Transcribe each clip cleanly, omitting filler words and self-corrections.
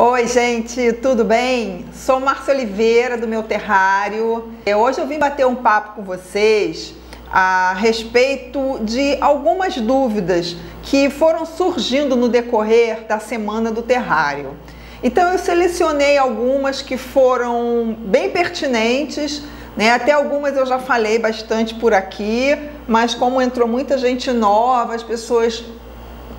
Oi gente, tudo bem? Sou Márcia Oliveira do Meu Terrário. Hoje eu vim bater um papo com vocês a respeito de algumas dúvidas que foram surgindo no decorrer da Semana do Terrário. Então eu selecionei algumas que foram bem pertinentes, né? Até algumas eu já falei bastante por aqui, mas como entrou muita gente nova, as pessoas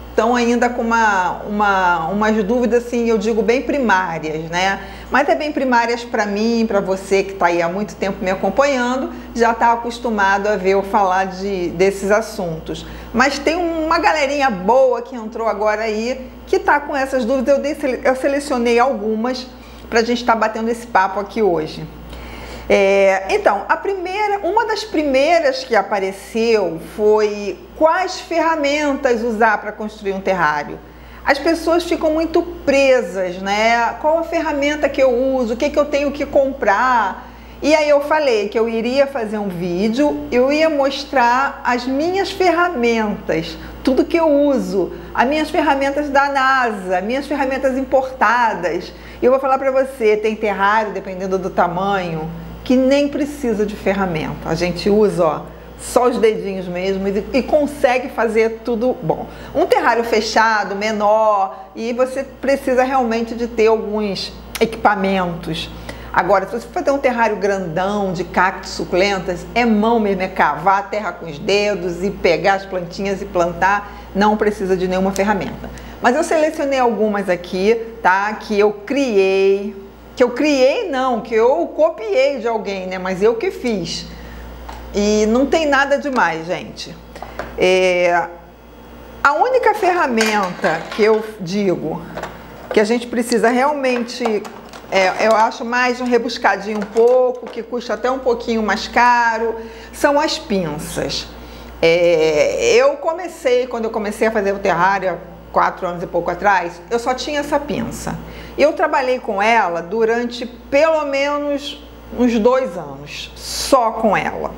estão ainda com umas dúvidas, assim, eu digo bem primárias, né? Mas é bem primárias para mim, para você que está aí há muito tempo me acompanhando, já está acostumado a ver eu falar desses assuntos. Mas tem uma galerinha boa que entrou agora aí, que está com essas dúvidas. Eu selecionei algumas para a gente estar batendo esse papo aqui hoje. Então, uma das primeiras que apareceu foi quais ferramentas usar para construir um terrário. As pessoas ficam muito presas, né? Qual a ferramenta que eu uso, o que eu tenho que comprar? E aí eu falei que eu iria fazer um vídeo, eu ia mostrar as minhas ferramentas, tudo que eu uso, as minhas ferramentas da NASA, minhas ferramentas importadas. E eu vou falar para você, tem terrário, dependendo do tamanho, que nem precisa de ferramenta. A gente usa, ó, só os dedinhos mesmo e consegue fazer tudo bom. Um terrário fechado, menor, e você precisa realmente de ter alguns equipamentos. Agora, se você for ter um terrário grandão, de cactos suculentas, é mão mesmo, é cavar a terra com os dedos e pegar as plantinhas e plantar, não precisa de nenhuma ferramenta. Mas eu selecionei algumas aqui, tá? Que eu copiei de alguém, né? Mas eu que fiz. E não tem nada demais, gente. A única ferramenta que eu digo que a gente precisa realmente, eu acho mais um rebuscadinho um pouco, que custa até um pouquinho mais caro, são as pinças. Quando eu comecei a fazer o terrário, 4 anos e pouco atrás, eu só tinha essa pinça. Eu trabalhei com ela durante pelo menos uns 2 anos, só com ela.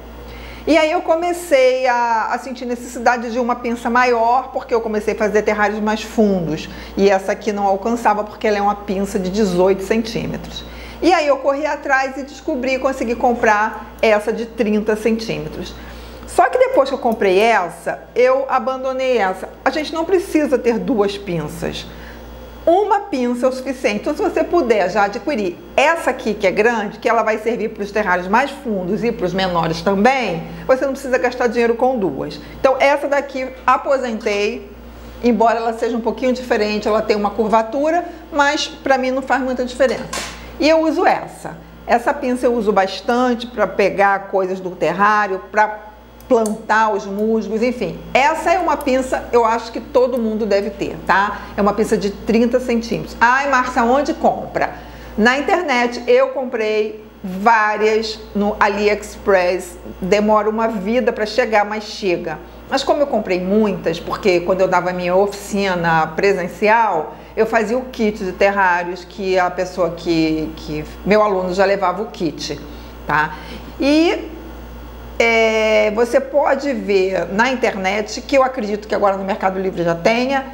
E aí eu comecei a sentir necessidade de uma pinça maior, porque eu comecei a fazer terrários mais fundos. E essa aqui não alcançava, porque ela é uma pinça de 18 centímetros. E aí eu corri atrás e consegui comprar essa de 30 centímetros. Só que depois que eu comprei essa, eu abandonei essa. A gente não precisa ter 2 pinças. Uma pinça é o suficiente. Então, se você puder já adquirir essa aqui, que é grande, que ela vai servir para os terrários mais fundos e para os menores também, você não precisa gastar dinheiro com 2. Então, essa daqui aposentei, embora ela seja um pouquinho diferente, ela tem uma curvatura, mas para mim não faz muita diferença. E eu uso essa. Essa pinça eu uso bastante para pegar coisas do terrário, para plantar os musgos, enfim. Essa é uma pinça, eu acho que todo mundo deve ter, tá? É uma pinça de 30 centímetros. Ai, Márcia, onde compra? Na internet eu comprei várias no AliExpress. Demora uma vida para chegar, mas chega. Mas como eu comprei muitas, porque quando eu dava a minha oficina presencial, eu fazia o kit de terrários que a pessoa meu aluno já levava o kit, tá? E você pode ver na internet, que eu acredito que agora no Mercado Livre já tenha,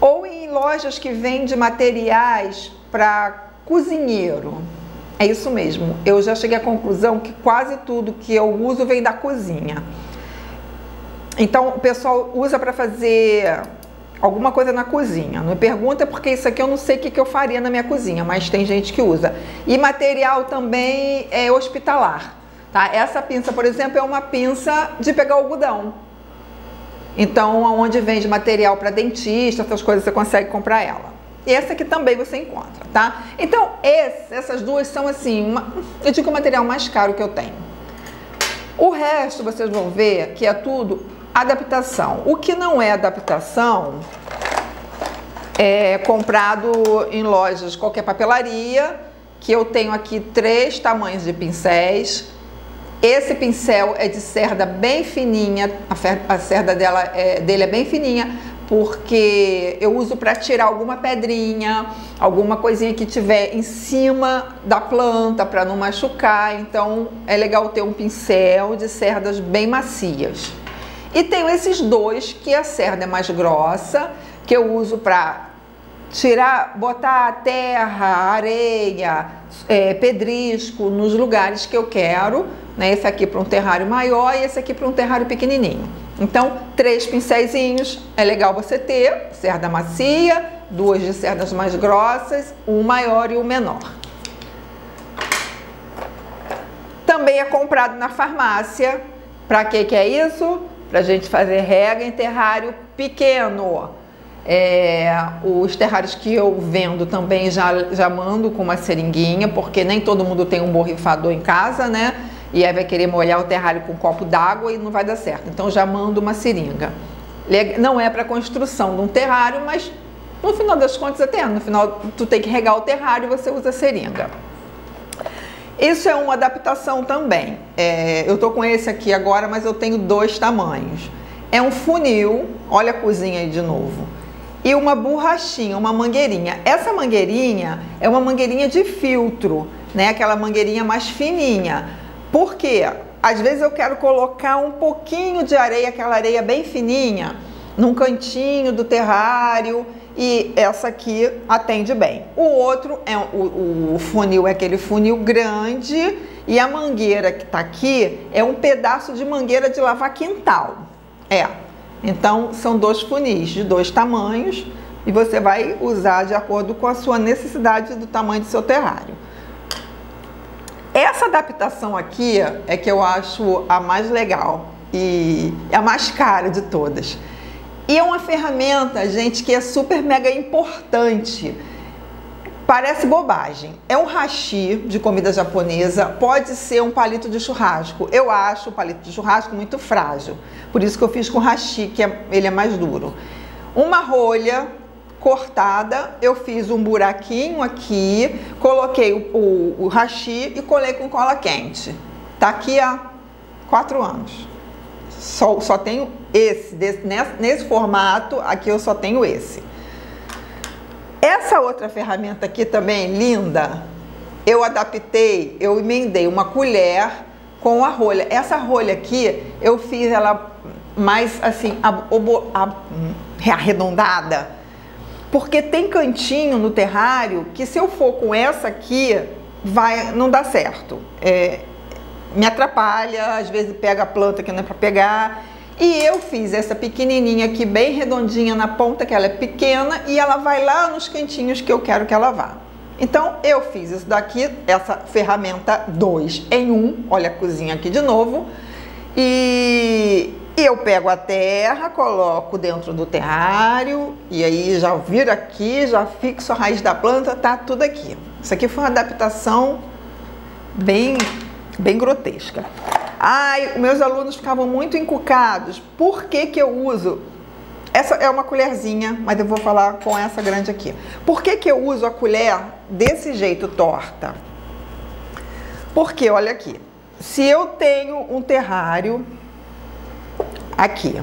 ou em lojas que vendem materiais para cozinheiro. É isso mesmo, eu já cheguei à conclusão que quase tudo que eu uso vem da cozinha. Então o pessoal usa para fazer alguma coisa na cozinha. Não me pergunta, porque isso aqui eu não sei o que eu faria na minha cozinha, mas tem gente que usa. E material também é hospitalar. Tá? Essa pinça, por exemplo, é uma pinça de pegar algodão. Então, onde vende material para dentista, essas coisas, você consegue comprar ela. E essa aqui também você encontra, tá? Então, essas duas são assim, eu digo o material mais caro que eu tenho. O resto, vocês vão ver que é tudo adaptação. O que não é adaptação é comprado em lojas, qualquer papelaria, que eu tenho aqui 3 tamanhos de pincéis. Esse pincel é de cerda bem fininha, a cerda dele é bem fininha, porque eu uso para tirar alguma pedrinha, alguma coisinha que tiver em cima da planta, para não machucar. Então é legal ter um pincel de cerdas bem macias. E tenho esses dois, que a cerda é mais grossa, que eu uso para botar terra, areia, pedrisco nos lugares que eu quero, né? Esse aqui para um terrário maior e esse aqui para um terrário pequenininho. Então, 3 pincéisinhos é legal você ter, cerda macia, 2 de cerdas mais grossas, um maior e um menor. Também é comprado na farmácia. Para que é isso? Para a gente fazer rega em terrário pequeno. Os terrários que eu vendo também já mando com uma seringuinha, porque nem todo mundo tem um borrifador em casa, né? E aí vai querer molhar o terrário com um copo d'água e não vai dar certo. Então já mando uma seringa. Não é para construção de um terrário, mas no final das contas até, no final tu tem que regar o terrário e você usa a seringa. Isso é uma adaptação também. Eu tô com esse aqui agora, mas eu tenho 2 tamanhos. É um funil, olha a cozinha aí de novo. E uma borrachinha, uma mangueirinha. Essa mangueirinha é uma mangueirinha de filtro, né? Aquela mangueirinha mais fininha. Por quê? Às vezes eu quero colocar um pouquinho de areia, aquela areia bem fininha, num cantinho do terrário, e essa aqui atende bem. O outro, o funil é aquele funil grande, e a mangueira que tá aqui é um pedaço de mangueira de lavar quintal. Então, são 2 funis de 2 tamanhos e você vai usar de acordo com a sua necessidade do tamanho do seu terrário. Essa adaptação aqui é que eu acho a mais legal e a mais cara de todas. E é uma ferramenta, gente, que é super mega importante. Parece bobagem. É um hashi de comida japonesa, pode ser um palito de churrasco. Eu acho o palito de churrasco muito frágil, por isso que eu fiz com hashi, que ele é mais duro. Uma rolha cortada, eu fiz um buraquinho aqui, coloquei o hashi e colei com cola quente. Tá aqui há 4 anos. Só tenho esse, nesse formato aqui eu só tenho esse. Essa outra ferramenta aqui também, linda, eu adaptei, eu emendei uma colher com a rolha. Essa rolha aqui, eu fiz ela mais assim, arredondada, porque tem cantinho no terrário que se eu for com essa aqui, não dá certo. Me atrapalha, às vezes pega a planta que não é para pegar. E eu fiz essa pequenininha aqui, bem redondinha na ponta, que ela é pequena, e ela vai lá nos cantinhos que eu quero que ela vá. Então, eu fiz isso daqui, essa ferramenta 2 em 1, olha a cozinha aqui de novo, e eu pego a terra, coloco dentro do terrário, e aí já viro aqui, já fixo a raiz da planta, tá tudo aqui. Isso aqui foi uma adaptação bem grotesca. Meus alunos ficavam muito encucados. Por que eu uso? Essa é uma colherzinha, mas eu vou falar com essa grande aqui. Por que eu uso a colher desse jeito torta? Porque, olha aqui, se eu tenho um terrário aqui,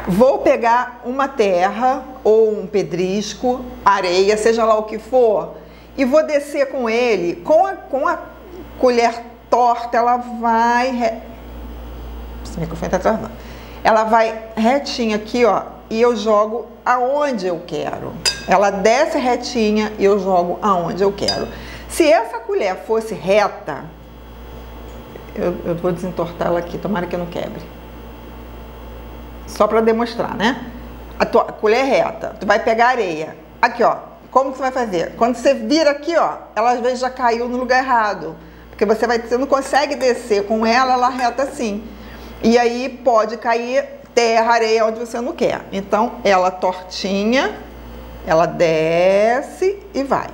vou pegar uma terra ou um pedrisco, areia, seja lá o que for, e vou descer com ele, com a colher torta, ela vai... Esse microfone tá travando. Ela vai retinha aqui, ó, e eu jogo aonde eu quero. Ela desce retinha e eu jogo aonde eu quero. Se essa colher fosse reta, eu vou desentortar ela aqui, tomara que não quebre. Só para demonstrar, né? A tua colher reta, tu vai pegar areia. Aqui, ó, como que você vai fazer? Quando você vira aqui, ó, ela às vezes já caiu no lugar errado. Porque você não consegue descer com ela reta assim. E aí pode cair terra, areia onde você não quer. Então, ela tortinha, ela desce e vai.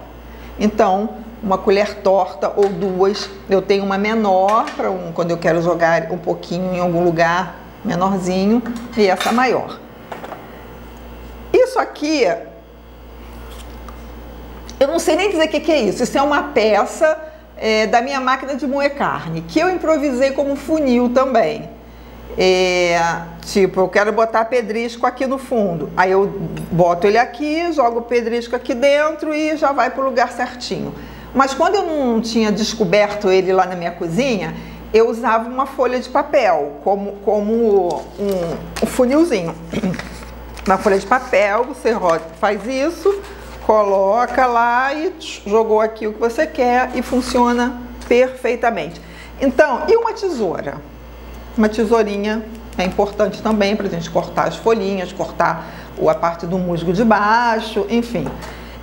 Então, uma colher torta ou 2, eu tenho uma menor para quando eu quero jogar um pouquinho em algum lugar menorzinho, e essa maior. Isso aqui, eu não sei nem dizer o que é isso. Isso é uma peça da minha máquina de moer carne, que eu improvisei como funil também. Tipo, eu quero botar pedrisco aqui no fundo, aí eu boto ele aqui, jogo o pedrisco aqui dentro e já vai para o lugar certinho. Mas quando eu não tinha descoberto ele lá na minha cozinha, eu usava uma folha de papel como um funilzinho. Na folha de papel você faz isso, coloca lá e jogou aqui o que você quer e funciona perfeitamente. Então, e uma tesoura? Uma tesourinha é importante também para a gente cortar as folhinhas, cortar a parte do musgo de baixo, enfim.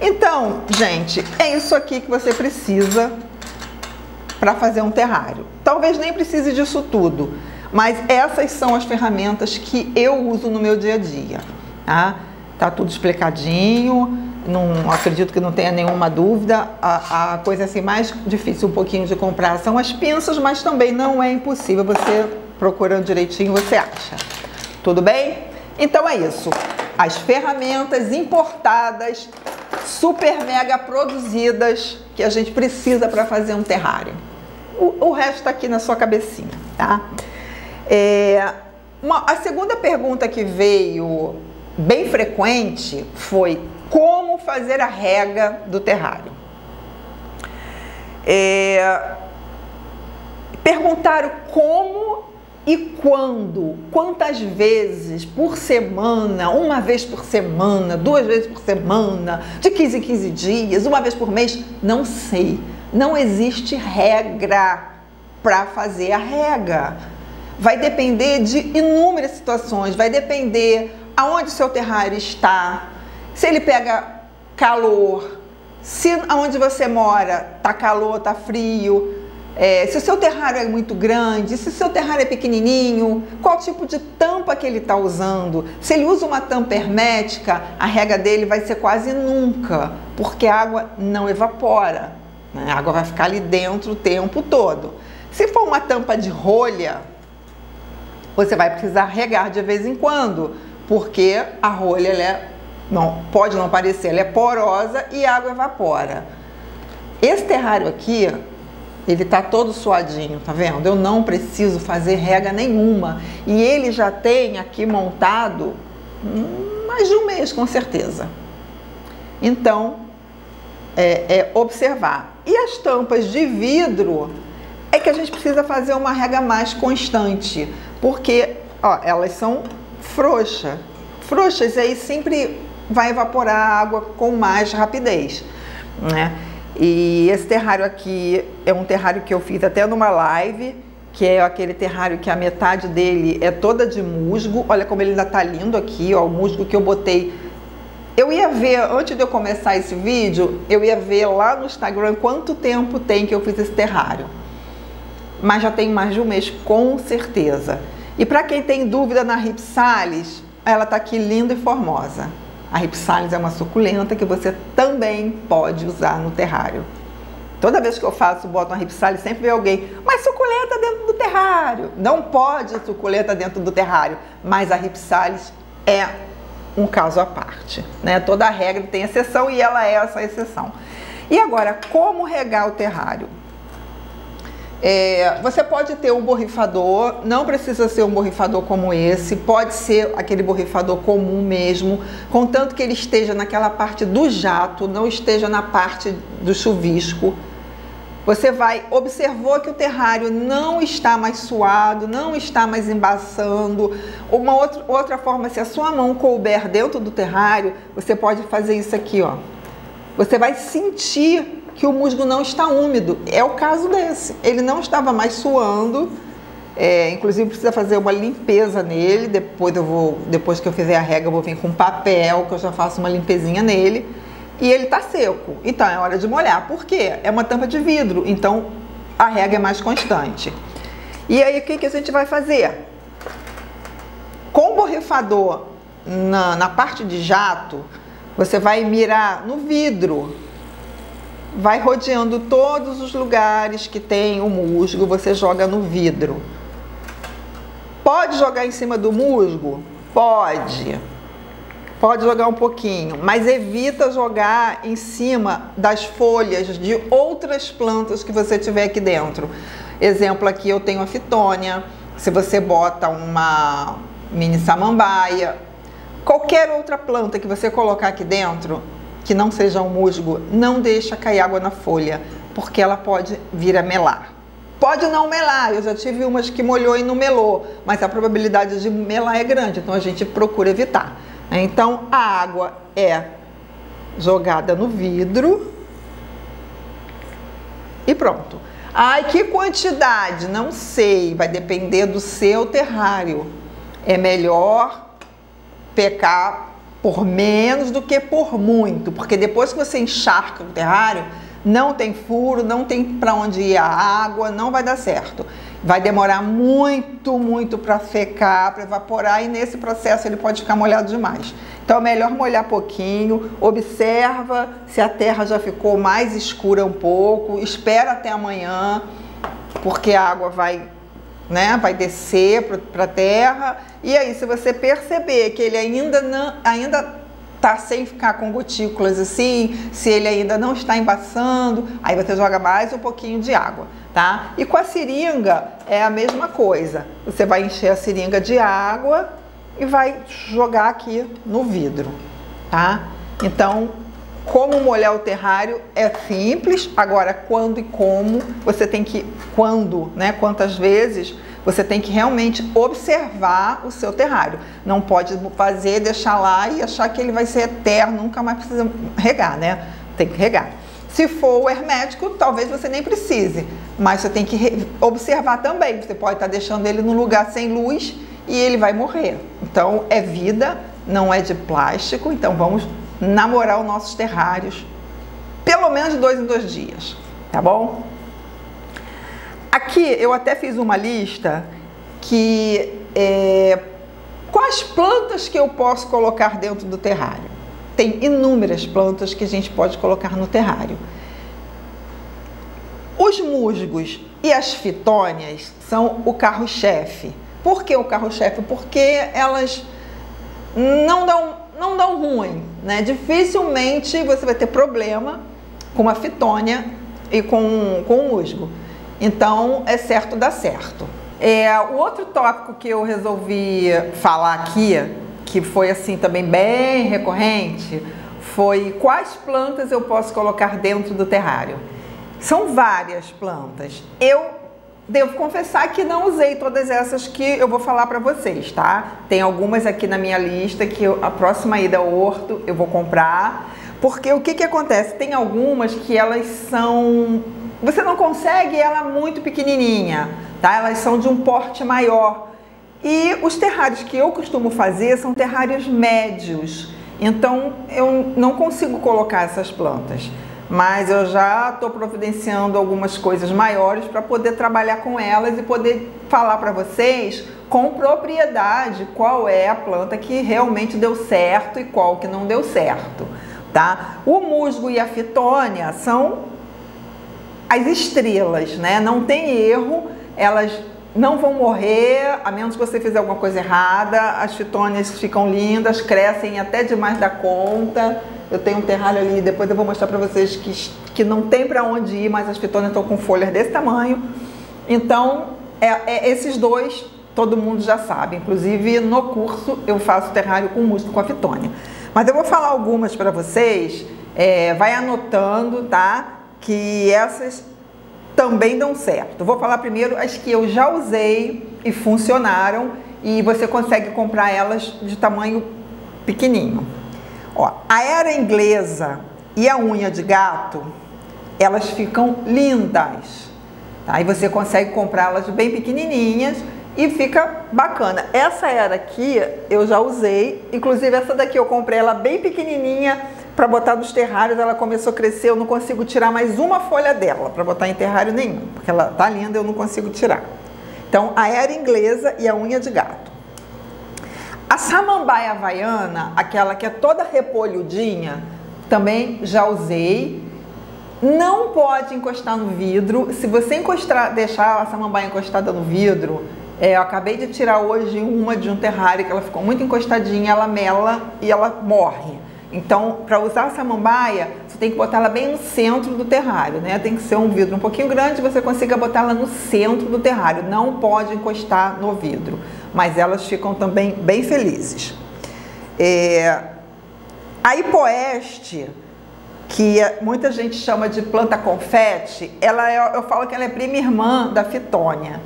Então, gente, é isso aqui que você precisa para fazer um terrário. Talvez nem precise disso tudo, mas essas são as ferramentas que eu uso no meu dia a dia, tá? Tá tudo explicadinho, não acredito que não tenha nenhuma dúvida. A coisa assim mais difícil um pouquinho de comprar são as pinças, mas também não é impossível, você procurando direitinho você acha. Tudo bem? Então é isso. As ferramentas importadas, super mega produzidas, que a gente precisa para fazer um terrário. O resto está aqui na sua cabecinha, tá? A segunda pergunta que veio bem frequente foi: como fazer a rega do terrário? Perguntaram como e quando, quantas vezes por semana, uma vez por semana, 2 vezes por semana, de 15 em 15 dias, uma vez por mês, não sei. Não existe regra para fazer a rega. Vai depender de inúmeras situações, vai depender aonde o seu terrário está, se ele pega calor, se aonde você mora tá calor, tá frio, se o seu terrário é muito grande, se o seu terrário é pequenininho, qual tipo de tampa que ele está usando. Se ele usa uma tampa hermética, a rega dele vai ser quase nunca, porque a água não evapora, né? A água vai ficar ali dentro o tempo todo. Se for uma tampa de rolha, você vai precisar regar de vez em quando, porque a rolha pode não parecer, ela é porosa e a água evapora. Esse terrário aqui, ele tá todo suadinho, tá vendo? Eu não preciso fazer rega nenhuma. E ele já tem aqui montado mais de um mês, com certeza. Então, observar. E as tampas de vidro é que a gente precisa fazer uma rega mais constante, porque elas são frouxas, e aí sempre vai evaporar a água com mais rapidez, né? E esse terrário aqui é um terrário que eu fiz até numa live, que é aquele terrário que a metade dele é toda de musgo. Olha como ele ainda tá lindo aqui, ó, o musgo que eu botei. Eu ia ver, antes de eu começar esse vídeo, eu ia ver lá no Instagram quanto tempo tem que eu fiz esse terrário. Mas já tem mais de um mês, com certeza. E para quem tem dúvida na Ripsalis, ela tá aqui linda e formosa. A Ripsalis é uma suculenta que você também pode usar no terrário. Toda vez que eu boto uma Ripsalis, sempre vem alguém: mas suculenta dentro do terrário. Não pode suculenta dentro do terrário, mas a Ripsalis é um caso à parte, né? Toda regra tem exceção e ela é essa exceção. E agora, como regar o terrário? Você pode ter um borrifador, não precisa ser um borrifador como esse, pode ser aquele borrifador comum mesmo, contanto que ele esteja naquela parte do jato, não esteja na parte do chuvisco. Você observou que o terrário não está mais suado, não está mais embaçando. Uma outra forma, se a sua mão couber dentro do terrário, você pode fazer isso aqui, ó. Você vai sentir que o musgo não está úmido. É o caso desse. Ele não estava mais suando. Inclusive precisa fazer uma limpeza nele. Depois que eu fizer a rega, eu vou vir com papel, que eu já faço uma limpezinha nele. E ele está seco. Então é hora de molhar. Por quê? É uma tampa de vidro. Então a rega é mais constante. E aí o que a gente vai fazer? Com o borrifador na parte de jato, você vai mirar no vidro. Vai rodeando todos os lugares que tem o musgo, você joga no vidro. Pode jogar em cima do musgo? Pode. Pode jogar um pouquinho, mas evita jogar em cima das folhas de outras plantas que você tiver aqui dentro. Exemplo, aqui eu tenho a fitônia. Se você bota uma mini samambaia, qualquer outra planta que você colocar aqui dentro, que não seja um musgo, não deixa cair água na folha, porque ela pode vir a melar. Pode não melar, eu já tive umas que molhou e não melou, mas a probabilidade de melar é grande, então a gente procura evitar. Então a água é jogada no vidro e pronto. Ai, que quantidade? Não sei, vai depender do seu terrário. É melhor pecar por menos do que por muito, porque depois que você encharca o terrário, não tem furo, não tem para onde ir a água, não vai dar certo. Vai demorar muito para secar, para evaporar, e nesse processo ele pode ficar molhado demais. Então é melhor molhar pouquinho, observa se a terra já ficou mais escura um pouco, espera até amanhã, porque a água vai descer para a terra, e aí se você perceber que ele ainda tá sem ficar com gotículas assim, se ele ainda não está embaçando, aí você joga mais um pouquinho de água, tá? E com a seringa é a mesma coisa. Você vai encher a seringa de água e vai jogar aqui no vidro, tá? Então, como molhar o terrário é simples. Agora, quando e como, você tem que, quantas vezes, você tem que realmente observar o seu terrário. Não pode fazer, deixar lá e achar que ele vai ser eterno, nunca mais precisa regar, né? Tem que regar. Se for o hermético, talvez você nem precise, mas você tem que observar também. Você pode estar deixando ele num lugar sem luz e ele vai morrer. Então, é vida, não é de plástico. Então, vamos namorar os nossos terrários pelo menos de 2 em 2 dias, tá bom? Aqui eu até fiz uma lista que quais plantas que eu posso colocar dentro do terrário. Tem inúmeras plantas que a gente pode colocar no terrário. Os musgos e as fitônias são o carro-chefe. Por que o carro-chefe? Porque elas não dão ruim, né? Dificilmente você vai ter problema com a fitônia e com o musgo. Então, é certo dar certo. O outro tópico que eu resolvi falar aqui, que foi assim também bem recorrente, foi quais plantas eu posso colocar dentro do terrário. São várias plantas. Eu devo confessar que não usei todas essas que eu vou falar para vocês, tá? Tem algumas aqui na minha lista que a próxima ida ao horto eu vou comprar, porque o que acontece? Tem algumas que elas são... Você não consegue ela muito pequenininha, tá? Elas são de um porte maior. E os terrários que eu costumo fazer são terrários médios. Então, eu não consigo colocar essas plantas. Mas eu já estou providenciando algumas coisas maiores para poder trabalhar com elas e poder falar para vocês com propriedade qual é a planta que realmente deu certo e qual que não deu certo, tá? O musgo e a fitônia são as estrelas, né? Não tem erro, elas não vão morrer, a menos que você fizer alguma coisa errada. As fitônias ficam lindas, crescem até demais da conta. Eu tenho um terrário ali, depois eu vou mostrar para vocês que não tem para onde ir, mas as fitônias estão com folhas desse tamanho. Então, esses dois todo mundo já sabe. Inclusive, no curso eu faço terrário com musgo com a fitônia. Mas eu vou falar algumas para vocês, vai anotando, tá? Que essas também dão certo. Vou falar primeiro as que eu já usei e funcionaram, e você consegue comprar elas de tamanho pequenininho. Ó, a era inglesa e a unha de gato, elas ficam lindas, tá? E você consegue comprá-las bem pequenininhas e fica bacana. Essa era aqui eu já usei, inclusive essa daqui eu comprei ela bem pequenininha para botar nos terrários. Ela começou a crescer, eu não consigo tirar mais uma folha dela para botar em terrário nenhum, porque ela tá linda, eu não consigo tirar. Então, a era inglesa e a unha de gato. A samambaia havaiana, aquela que é toda repolhudinha, também já usei. Não pode encostar no vidro. Se você deixar a samambaia encostada no vidro, eu acabei de tirar hoje uma de um terrário que ela ficou muito encostadinha, ela mela e ela morre. Então, para usar a samambaia, você tem que botar ela bem no centro do terrário, né? Tem que ser um vidro um pouquinho grande, você consiga botar ela no centro do terrário. Não pode encostar no vidro, mas elas ficam também bem felizes. A hipoeste, que muita gente chama de planta confete, eu falo que ela é prima irmã da fitônia.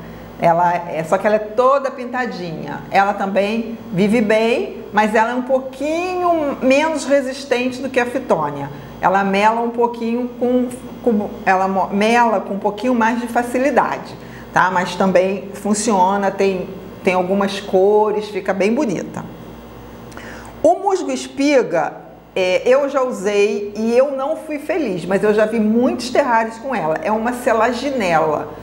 Só que ela é toda pintadinha. Ela também vive bem, mas ela é um pouquinho menos resistente do que a fitônia. Ela mela um pouquinho ela mela com um pouquinho mais de facilidade, tá? Mas também funciona, tem algumas cores, fica bem bonita. O musgo espiga, eu já usei e eu não fui feliz, mas eu já vi muitos terrários com ela. É uma selaginella.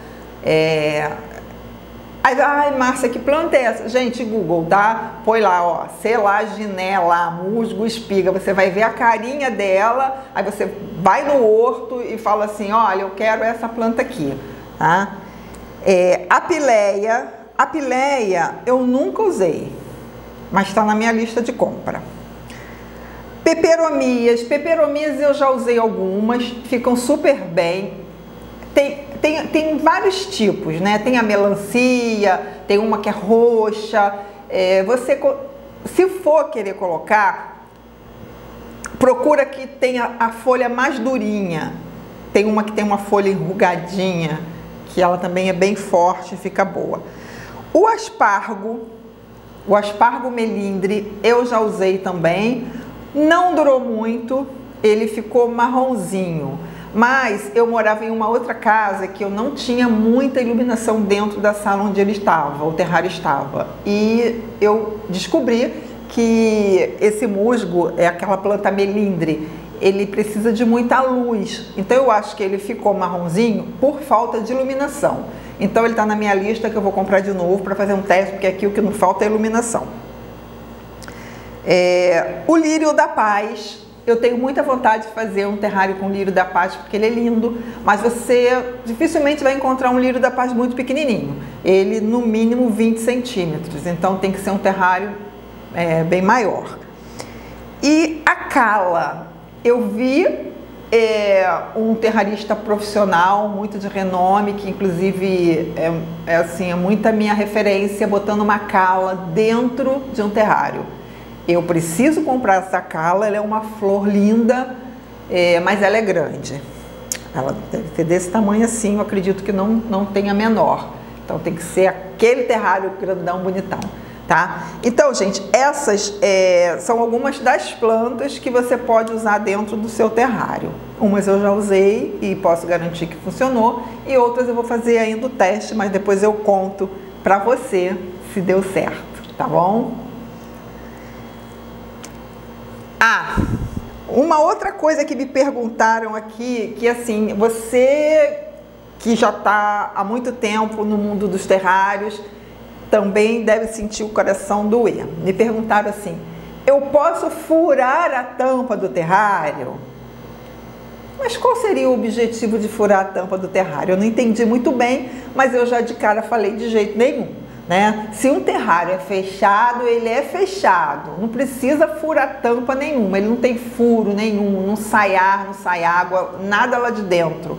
Ai, Márcia, que planta é essa? Gente, Google, tá? Põe lá, ó, selaginella, musgo espiga. Você vai ver a carinha dela, aí você vai no horto e fala assim, olha, eu quero essa planta aqui, tá? Apileia eu nunca usei, mas está na minha lista de compra. Peperomias eu já usei algumas, ficam super bem. Tem vários tipos, né? Tem a melancia, tem uma que é roxa. Você, se for querer colocar, procura que tenha a folha mais durinha. Tem uma que tem uma folha enrugadinha, que ela também é bem forte e fica boa. O aspargo melindre, eu já usei também. Não durou muito, ele ficou marronzinho. Mas eu morava em uma outra casa que eu não tinha muita iluminação dentro da sala onde ele estava, o terrário estava. E eu descobri que esse musgo, é aquela planta melindre, ele precisa de muita luz. Então eu acho que ele ficou marronzinho por falta de iluminação. Então ele está na minha lista que eu vou comprar de novo para fazer um teste, porque aqui o que não falta é iluminação. O lírio da paz. Eu tenho muita vontade de fazer um terrário com lírio da paz, porque ele é lindo, mas você dificilmente vai encontrar um lírio da paz muito pequenininho. Ele, no mínimo, 20 centímetros, então tem que ser um terrário bem maior. E a cala, eu vi um terrarista profissional, muito de renome, que inclusive é muita minha referência, botando uma cala dentro de um terrário. Eu preciso comprar essa cala, ela é uma flor linda, mas ela é grande. Ela deve ter desse tamanho assim, eu acredito que não tenha menor. Então tem que ser aquele terrário grandão, bonitão, tá? Então, gente, essas são algumas das plantas que você pode usar dentro do seu terrário. Umas eu já usei e posso garantir que funcionou, e outras eu vou fazer ainda o teste, mas depois eu conto pra você se deu certo, tá bom? Uma outra coisa que me perguntaram aqui, que assim, você que já está há muito tempo no mundo dos terrários, também deve sentir o coração doer. Me perguntaram assim, eu posso furar a tampa do terrário? Mas qual seria o objetivo de furar a tampa do terrário? Eu não entendi muito bem, mas eu já de cara falei de jeito nenhum. Né? Se um terrário é fechado, ele é fechado, não precisa furar tampa nenhuma, ele não tem furo nenhum, não sai ar, não sai água, nada lá de dentro.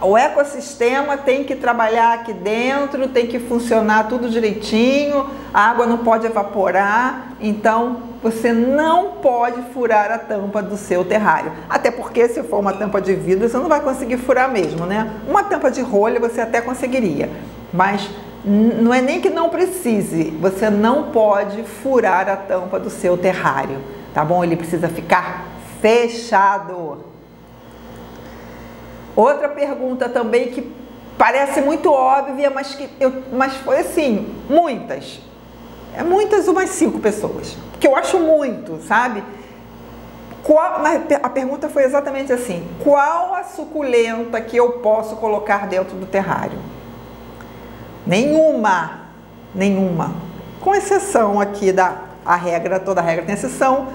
O ecossistema tem que trabalhar aqui dentro, tem que funcionar tudo direitinho, a água não pode evaporar, então você não pode furar a tampa do seu terrário. Até porque se for uma tampa de vidro, você não vai conseguir furar mesmo, né? Uma tampa de rolha você até conseguiria. Mas não é nem que não precise, você não pode furar a tampa do seu terrário, tá bom? Ele precisa ficar fechado. Outra pergunta também que parece muito óbvia, mas foi assim, muitas, umas 5 pessoas, que eu acho muito, sabe? A pergunta foi exatamente assim, qual a suculenta que eu posso colocar dentro do terrário? Nenhuma, com exceção aqui toda a regra tem exceção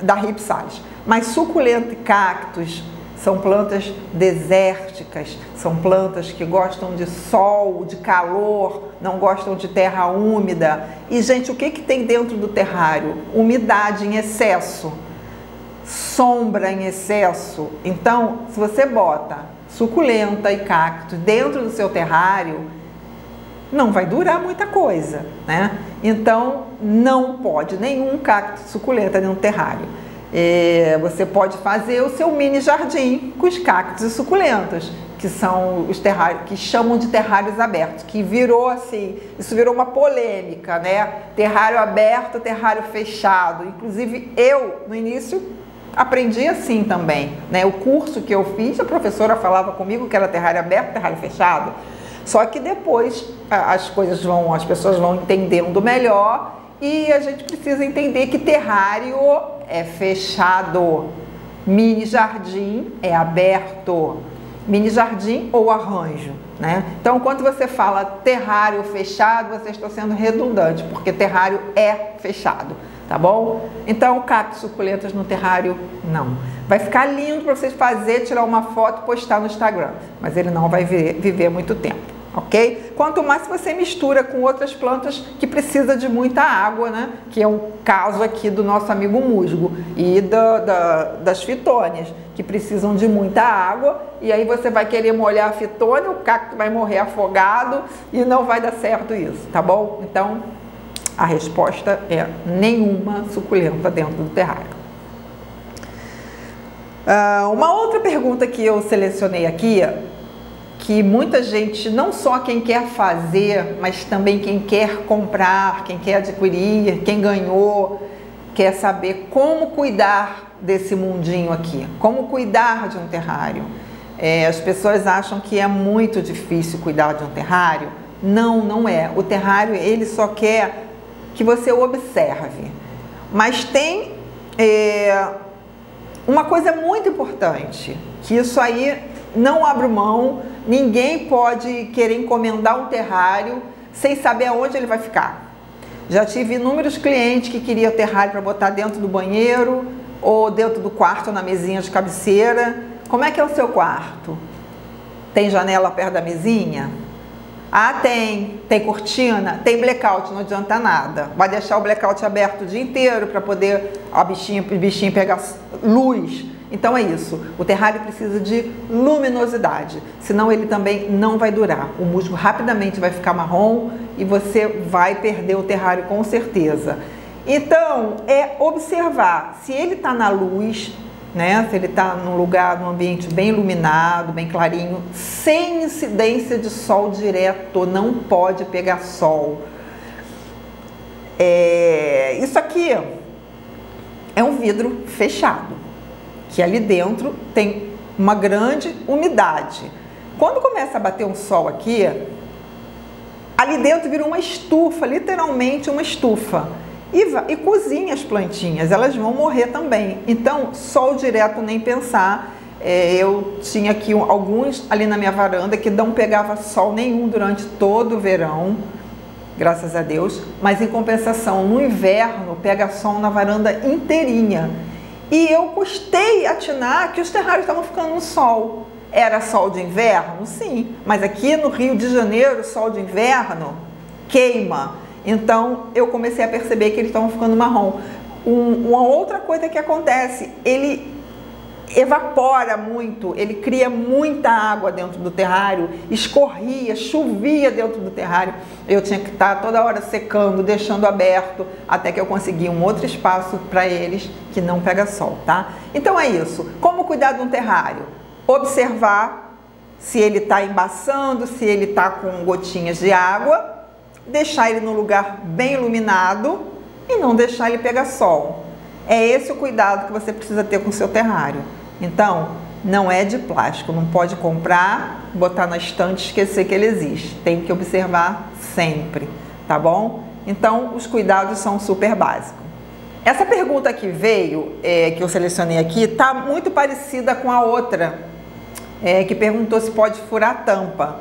da Ripsalis, mas suculenta e cactos são plantas desérticas, são plantas que gostam de sol, de calor, não gostam de terra úmida. E, gente, o que tem dentro do terrário? Umidade em excesso, sombra em excesso. Então, se você bota suculenta e cacto dentro do seu terrário, não vai durar muita coisa, né? Então, não pode nenhum cacto suculenta dentro do terrário. Você pode fazer o seu mini jardim com os cactos e suculentas, que são os terrários, que chamam de terrários abertos, que virou assim, isso virou uma polêmica, né? Terrário aberto, terrário fechado. Inclusive eu, no início, aprendi assim também, né? O curso que eu fiz, a professora falava comigo que era terrário aberto, terrário fechado. Só que depois as pessoas vão entendendo melhor e a gente precisa entender que terrário é fechado, mini jardim é aberto, mini jardim ou arranjo, né? Então, quando você fala terrário fechado, você está sendo redundante, porque terrário é fechado, tá bom? Então, cactos suculentas no terrário, não. Vai ficar lindo para vocês fazer, tirar uma foto e postar no Instagram, mas ele não vai viver muito tempo, ok? Quanto mais você mistura com outras plantas que precisa de muita água, né? Que é o caso aqui do nosso amigo musgo e das fitônias, que precisam de muita água, e aí você vai querer molhar a fitônia, o cacto vai morrer afogado e não vai dar certo isso, tá bom? Então, a resposta é nenhuma suculenta dentro do terrário. Uma outra pergunta que eu selecionei aqui, que muita gente, não só quem quer fazer, mas também quem quer comprar, quem quer adquirir, quem ganhou, quer saber como cuidar desse mundinho aqui, como cuidar de um terrário. As pessoas acham que é muito difícil cuidar de um terrário. Não, não é. O terrário, ele só quer que você observe. Mas tem uma coisa muito importante, que isso aí não abro mão, ninguém pode querer encomendar um terrário sem saber aonde ele vai ficar. Já tive inúmeros clientes que queriam terrário para botar dentro do banheiro ou dentro do quarto na mesinha de cabeceira. Como é que é o seu quarto? Tem janela perto da mesinha? Ah, tem. Tem cortina? Tem blackout, não adianta nada. Vai deixar o blackout aberto o dia inteiro para poder o bichinho pegar luz. Então é isso, o terrário precisa de luminosidade, senão ele também não vai durar. O musgo rapidamente vai ficar marrom e você vai perder o terrário com certeza. Então, é observar se ele está na luz, né? Se ele está num lugar, num ambiente bem iluminado, bem clarinho, sem incidência de sol direto, não pode pegar sol. Isso aqui é um vidro fechado, que ali dentro tem uma grande umidade. Quando começa a bater um sol aqui, ali dentro vira uma estufa, literalmente uma estufa. E cozinha as plantinhas, elas vão morrer também. Então, sol direto nem pensar. Eu tinha aqui alguns ali na minha varanda que não pegava sol nenhum durante todo o verão, graças a Deus. Mas em compensação, no inverno, pega sol na varanda inteirinha. E eu custei atinar que os terrários estavam ficando no sol. Era sol de inverno? Sim. Mas aqui no Rio de Janeiro, sol de inverno queima. Então, eu comecei a perceber que eles estavam ficando marrom. Uma outra coisa que acontece, ele evapora muito, ele cria muita água dentro do terrário, escorria, chovia dentro do terrário. Eu tinha que estar toda hora secando, deixando aberto, até que eu consegui um outro espaço para eles que não pega sol, tá? Então é isso. Como cuidar de um terrário? Observar se ele está embaçando, se ele está com gotinhas de água, deixar ele num lugar bem iluminado e não deixar ele pegar sol. É esse o cuidado que você precisa ter com o seu terrário. Então, não é de plástico, não pode comprar, botar na estante e esquecer que ele existe. Tem que observar sempre, tá bom? Então, os cuidados são super básicos. Essa pergunta que veio, que eu selecionei aqui, tá muito parecida com a outra, que perguntou se pode furar a tampa.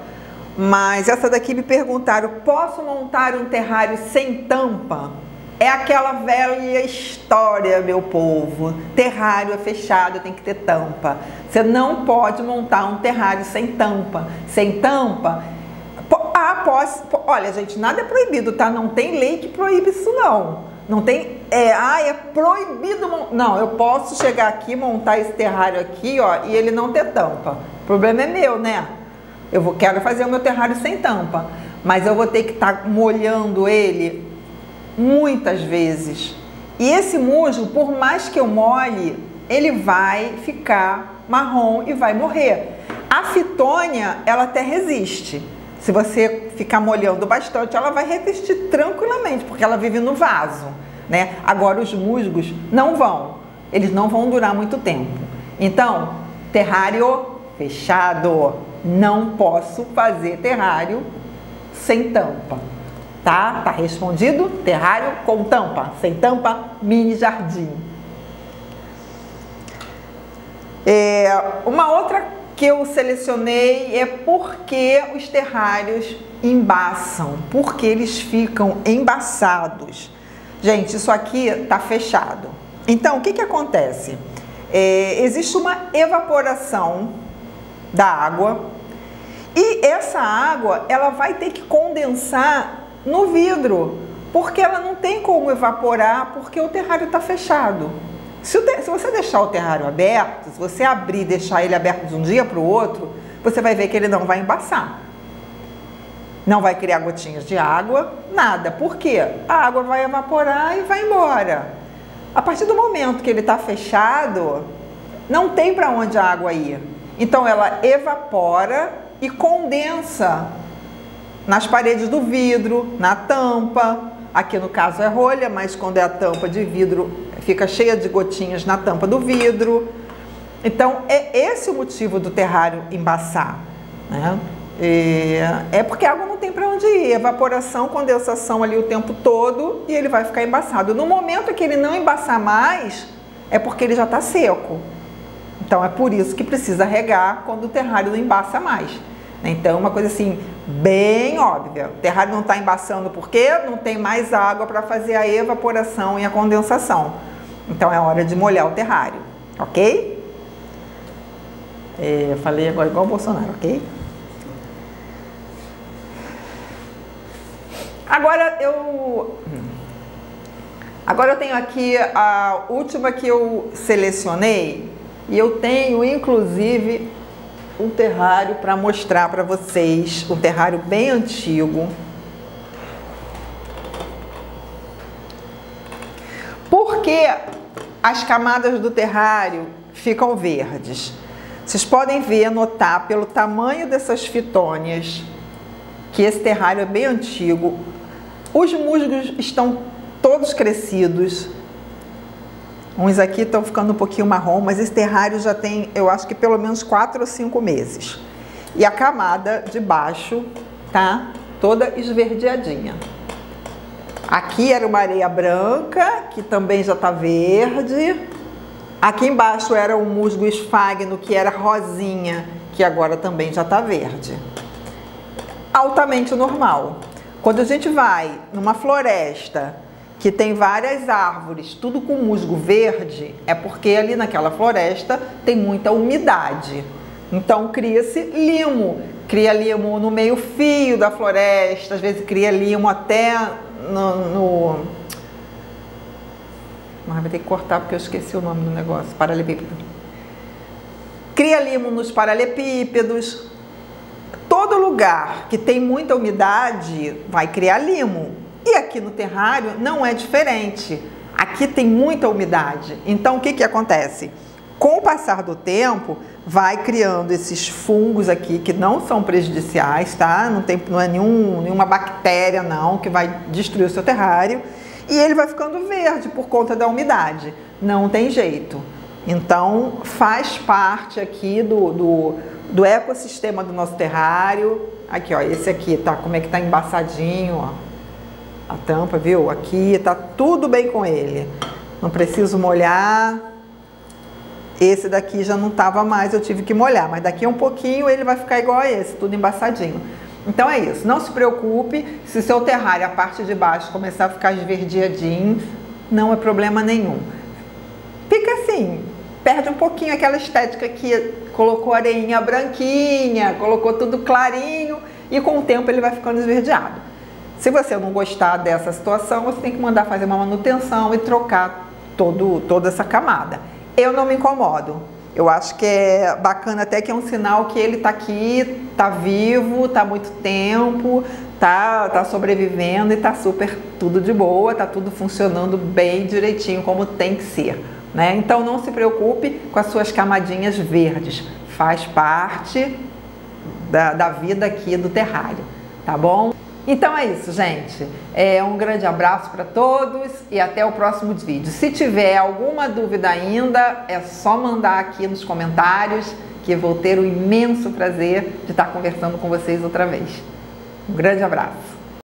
Mas essa daqui me perguntaram, posso montar um terrário sem tampa? É aquela velha história, meu povo. Terrário é fechado, tem que ter tampa. Você não pode montar um terrário sem tampa. Sem tampa... Olha, gente, nada é proibido, tá? Não tem lei que proíbe isso, não. Não tem... é proibido... Não, eu posso chegar aqui, montar esse terrário aqui, ó, e ele não ter tampa. O problema é meu, né? Quero fazer o meu terrário sem tampa. Mas eu vou ter que estar molhando ele muitas vezes E esse musgo, por mais que eu molhe, ele vai ficar marrom e vai morrer. A fitônia, ela até resiste. Se você ficar molhando bastante, ela vai resistir tranquilamente, porque ela vive no vaso, né? Agora os musgos não vão, eles não vão durar muito tempo. Então, terrário fechado. Não posso fazer terrário sem tampa. Tá respondido? Terrário com tampa. Sem tampa, mini jardim. Uma outra que eu selecionei é porque os terrários embaçam, porque eles ficam embaçados. Gente, isso aqui tá fechado. Então, o que que acontece? Existe uma evaporação da água e essa água, ela vai ter que condensar no vidro, porque ela não tem como evaporar, porque o terrário está fechado. Se você deixar o terrário aberto, se você abrir e deixar ele aberto de um dia para o outro, você vai ver que ele não vai embaçar. Não vai criar gotinhas de água, nada. Por quê? A água vai evaporar e vai embora. A partir do momento que ele está fechado, não tem para onde a água ir. Então ela evapora e condensa nas paredes do vidro, na tampa. Aqui no caso é rolha, mas quando é a tampa de vidro, fica cheia de gotinhas na tampa do vidro. Então é esse o motivo do terrário embaçar, né? É porque a água não tem para onde ir, evaporação, condensação ali o tempo todo e ele vai ficar embaçado. No momento que ele não embaçar mais, é porque ele já está seco. Então é por isso que precisa regar quando o terrário não embaça mais. Então é uma coisa assim, bem óbvia. O terrário não está embaçando porque não tem mais água para fazer a evaporação e a condensação. Então é hora de molhar o terrário, ok? Falei agora igual o Bolsonaro, ok? Agora eu tenho aqui a última que eu selecionei e eu tenho inclusive um terrário para mostrar para vocês, um terrário bem antigo. Por que as camadas do terrário ficam verdes? Vocês podem ver, notar pelo tamanho dessas fitônias que esse terrário é bem antigo. Os musgos estão todos crescidos. Uns aqui estão ficando um pouquinho marrom, mas esse terrário já tem, eu acho que pelo menos 4 ou 5 meses. E a camada de baixo tá toda esverdeadinha. Aqui era uma areia branca, que também já tá verde. Aqui embaixo era um musgo esfagno, que era rosinha, que agora também já tá verde. Altamente normal. Quando a gente vai numa floresta que tem várias árvores, tudo com musgo verde, é porque ali naquela floresta tem muita umidade. Então cria-se limo, cria limo no meio fio da floresta, às vezes cria limo até Mas vai ter que cortar porque eu esqueci o nome do negócio, paralelepípedo. Cria limo nos paralelepípedos. Todo lugar que tem muita umidade vai criar limo. E aqui no terrário não é diferente. Aqui tem muita umidade. Então o que que acontece? Com o passar do tempo, vai criando esses fungos aqui que não são prejudiciais, tá? Não é nenhuma bactéria não que vai destruir o seu terrário. E ele vai ficando verde por conta da umidade. Não tem jeito. Então faz parte aqui do ecossistema do nosso terrário. Aqui, ó, esse aqui, tá? Como é que tá embaçadinho, ó. A tampa, viu? Aqui tá tudo bem com ele. Não preciso molhar. Esse daqui já não tava mais, eu tive que molhar. Mas daqui a um pouquinho ele vai ficar igual a esse, tudo embaçadinho. Então é isso. Não se preocupe se seu terrário, a parte de baixo, começar a ficar esverdeadinho. Não é problema nenhum. Fica assim, perde um pouquinho aquela estética que colocou areinha branquinha, colocou tudo clarinho e com o tempo ele vai ficando esverdeado. Se você não gostar dessa situação, você tem que mandar fazer uma manutenção e trocar toda essa camada. Eu não me incomodo. Eu acho que é bacana, até que é um sinal que ele está aqui, está vivo, está há muito tempo, tá sobrevivendo e tá super tudo de boa, tá tudo funcionando bem direitinho como tem que ser, né? Então não se preocupe com as suas camadinhas verdes, faz parte da vida aqui do terrário, tá bom? Então é isso, gente. Um grande abraço para todos e até o próximo vídeo. Se tiver alguma dúvida ainda, é só mandar aqui nos comentários que eu vou ter o imenso prazer de estar conversando com vocês outra vez. Um grande abraço.